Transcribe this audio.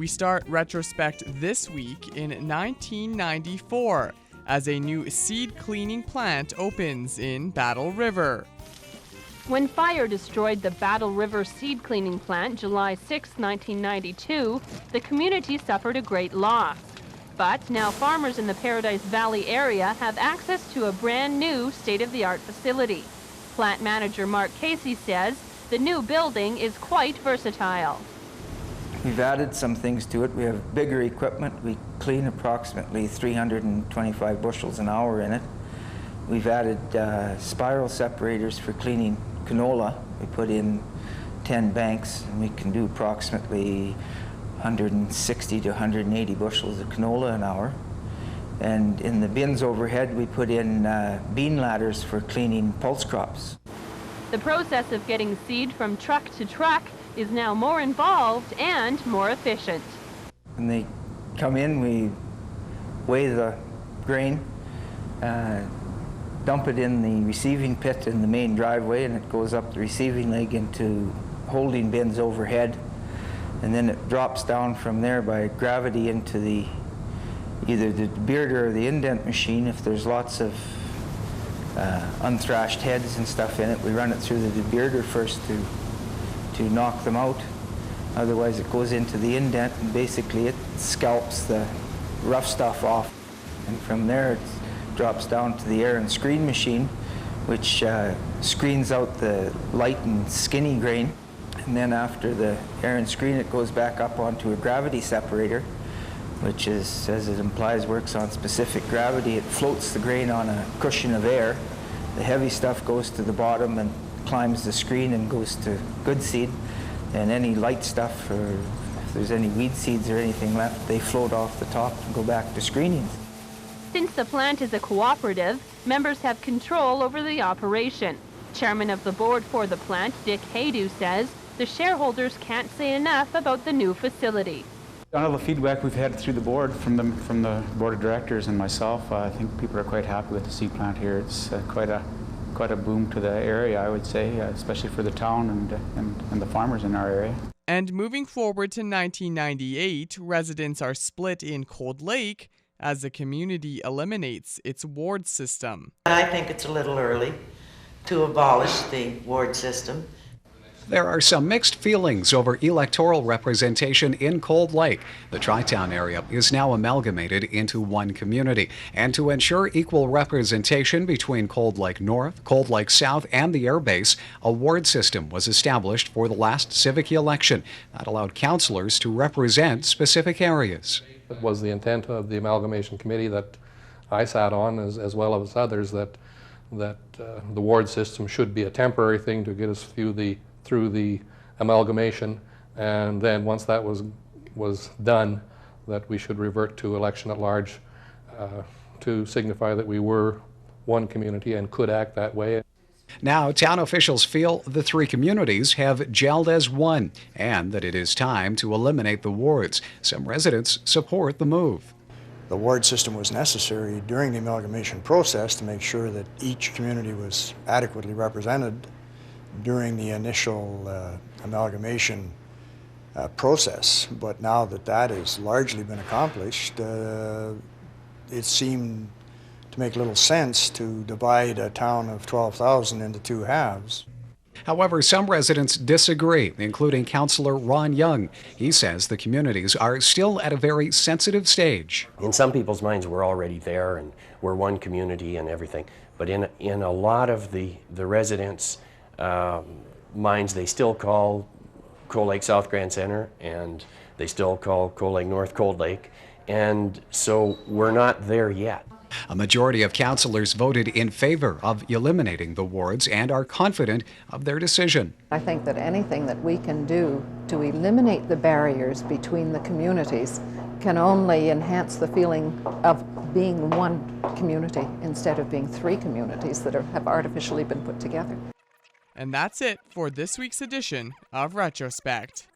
We start retrospect this week in 1994 as a new seed cleaning plant opens in Battle River. When fire destroyed the Battle River seed cleaning plant July 6, 1992, the community suffered a great loss. But now farmers in the Paradise Valley area have access to a brand new state-of-the-art facility. Plant manager Mark Casey says the new building is quite versatile. We've added some things to it. We have bigger equipment. We clean approximately 325 bushels an hour in it. We've added spiral separators for cleaning canola. We put in 10 banks, and we can do approximately 160 to 180 bushels of canola an hour. And in the bins overhead, we put in bean ladders for cleaning pulse crops. The process of getting seed from truck to truck is now more involved and more efficient. When they come in, we weigh the grain, dump it in the receiving pit in the main driveway, and it goes up the receiving leg into holding bins overhead, and then it drops down from there by gravity into either the bearder or the indent machine. If there's lots of unthrashed heads and stuff in it, we run it through the bearder first to knock them out. Otherwise it goes into the indent, and basically it scalps the rough stuff off. And from there it drops down to the air and screen machine, which screens out the light and skinny grain. And then after the air and screen, it goes back up onto a gravity separator, which is, as it implies, works on specific gravity. It floats the grain on a cushion of air. The heavy stuff goes to the bottom and climbs the screen and goes to good seed. And any light stuff, or if there's any weed seeds or anything left, they float off the top and go back to screening. Since the plant is a cooperative, members have control over the operation. Chairman of the board for the plant, Dick Haydu, says the shareholders can't say enough about the new facility. On all the feedback we've had through the board, from the board of directors and myself, I think people are quite happy with the seed plant here. It's quite a boom to the area, I would say, especially for the town and the farmers in our area. And moving forward to 1998, residents are split in Cold Lake as the community eliminates its ward system. I think it's a little early to abolish the ward system. There are some mixed feelings over electoral representation in Cold Lake. The Tri-Town area is now amalgamated into one community. And to ensure equal representation between Cold Lake North, Cold Lake South, and the airbase, a ward system was established for the last civic election that allowed councillors to represent specific areas. It was the intent of the amalgamation committee that I sat on, as well as others, that the ward system should be a temporary thing to get us through the amalgamation, and then once that was done, that we should revert to election at large to signify that we were one community and could act that way. Now, town officials feel the three communities have gelled as one and that it is time to eliminate the wards. Some residents support the move. The ward system was necessary during the amalgamation process to make sure that each community was adequately represented during the initial amalgamation process. But now that that has largely been accomplished, it seemed to make little sense to divide a town of 12,000 into two halves. However, some residents disagree, including Councillor Ron Young. He says the communities are still at a very sensitive stage. In some people's minds, we're already there and we're one community and everything. But in a lot of the residents' minds, they still call Cold Lake South Grand Center and they still call Cold Lake North Cold Lake. And so we're not there yet. A majority of councillors voted in favor of eliminating the wards and are confident of their decision. I think that anything that we can do to eliminate the barriers between the communities can only enhance the feeling of being one community instead of being three communities that have artificially been put together. And that's it for this week's edition of Retrospect.